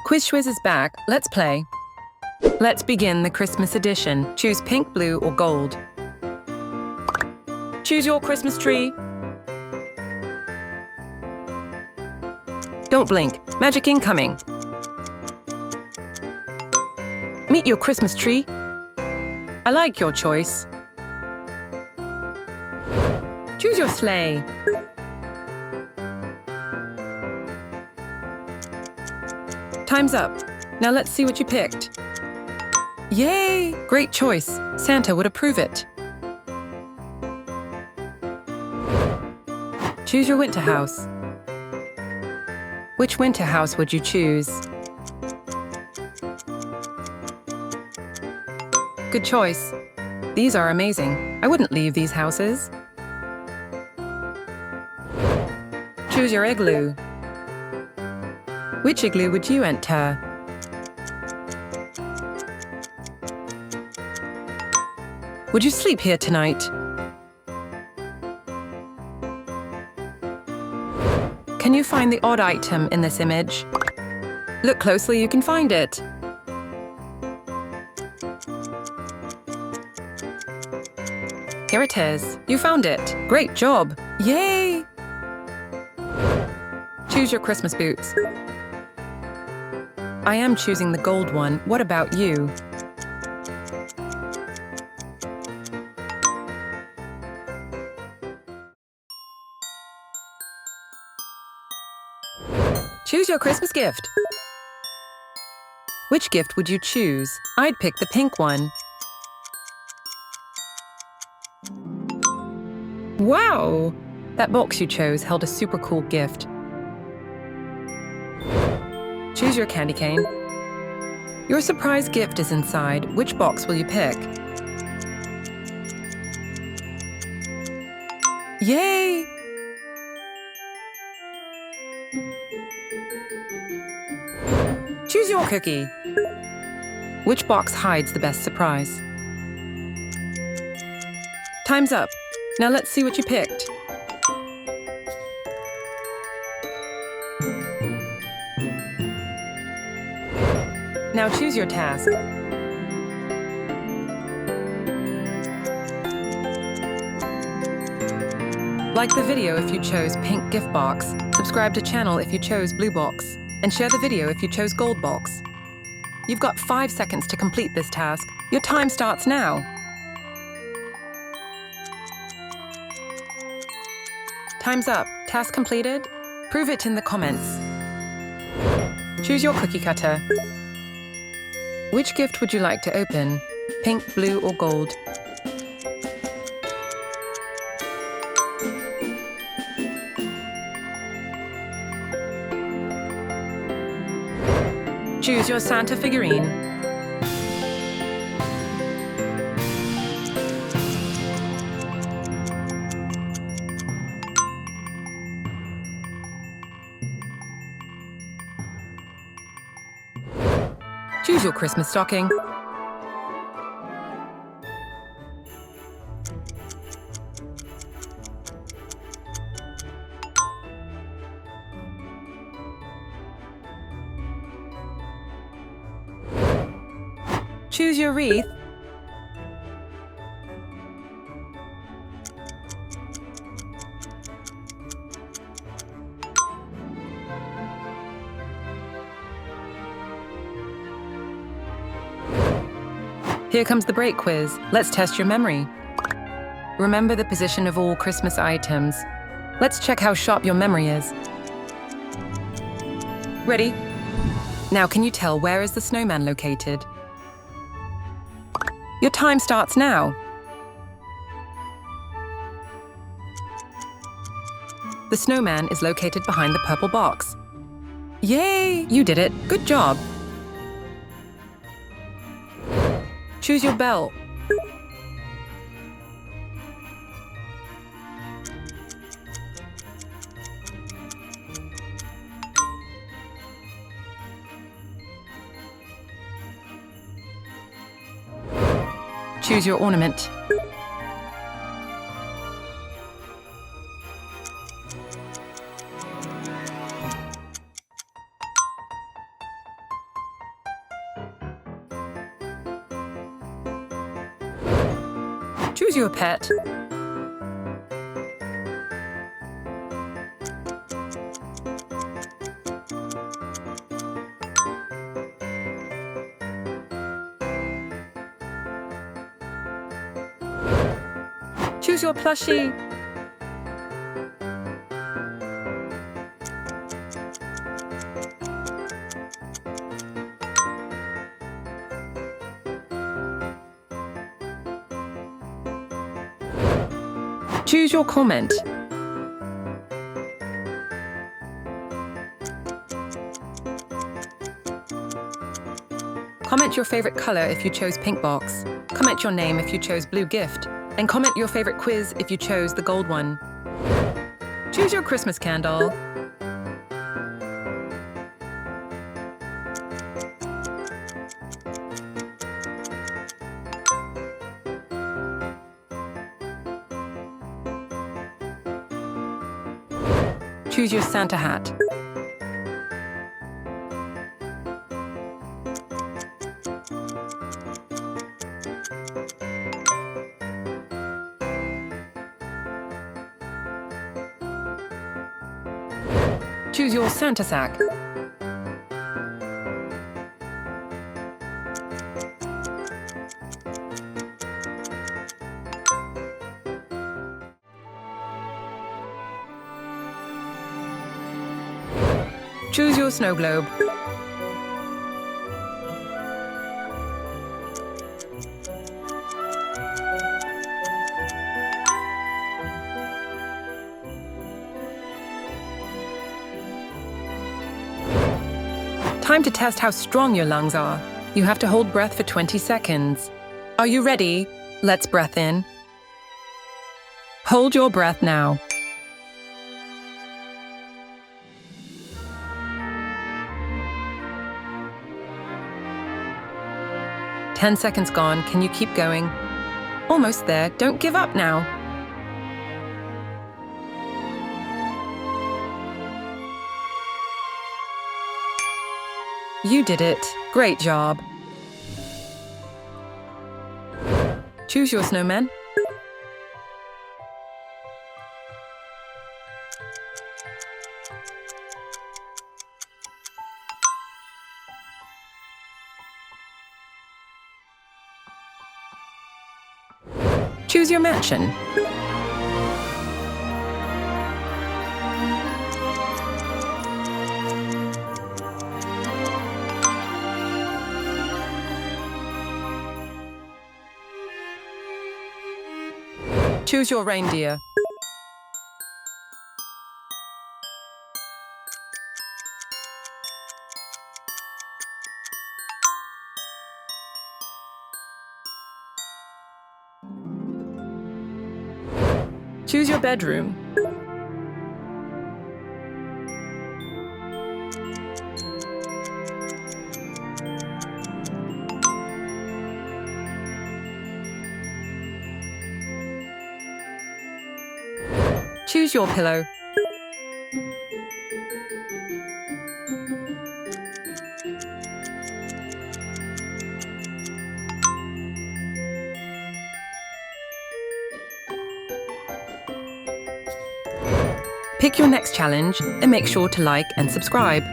Quiz Schwiz is back. Let's play. Let's begin the Christmas edition. Choose pink, blue, or gold. Choose your Christmas tree. Don't blink. Magic incoming. Meet your Christmas tree. I like your choice. Choose your sleigh. Time's up. Now let's see what you picked. Yay! Great choice. Santa would approve it. Choose your winter house. Which winter house would you choose? Good choice. These are amazing. I wouldn't leave these houses. Choose your igloo. Which igloo would you enter? Would you sleep here tonight? Can you find the odd item in this image? Look closely, you can find it. Here it is. You found it. Great job. Yay! Choose your Christmas boots. I am choosing the gold one. What about you? Choose your Christmas gift. Which gift would you choose? I'd pick the pink one. Wow! That box you chose held a super cool gift. Choose your candy cane. Your surprise gift is inside. Which box will you pick? Yay! Choose your cookie. Which box hides the best surprise? Time's up. Now let's see what you picked. Now choose your task. Like the video if you chose pink gift box, subscribe to channel if you chose blue box, and share the video if you chose gold box. You've got 5 seconds to complete this task. Your time starts now. Time's up. Task completed? Prove it in the comments. Choose your cookie cutter. Which gift would you like to open? Pink, blue, or gold? Choose your Santa figurine. Choose your Christmas stocking. Choose your wreath. Here comes the break quiz. Let's test your memory. Remember the position of all Christmas items. Let's check how sharp your memory is. Ready? Now can you tell where is the snowman located? Your time starts now. The snowman is located behind the purple box. Yay! You did it. Good job. Choose your bell. Choose your ornament. Choose your pet. Choose your plushie. Choose your comment. Comment your favorite color if you chose pink box. Comment your name if you chose blue gift. And comment your favorite quiz if you chose the gold one. Choose your Christmas candle. Choose your Santa hat. Choose your Santa sack. Choose your snow globe. Time to test how strong your lungs are. You have to hold breath for 20 seconds. Are you ready? Let's breath in. Hold your breath now. Ten seconds gone. Can you keep going? Almost there. Don't give up now. You did it. Great job. Choose your snowman. Choose your mansion. Choose your reindeer. Choose your bedroom. Choose your pillow. Pick your next challenge and make sure to like and subscribe.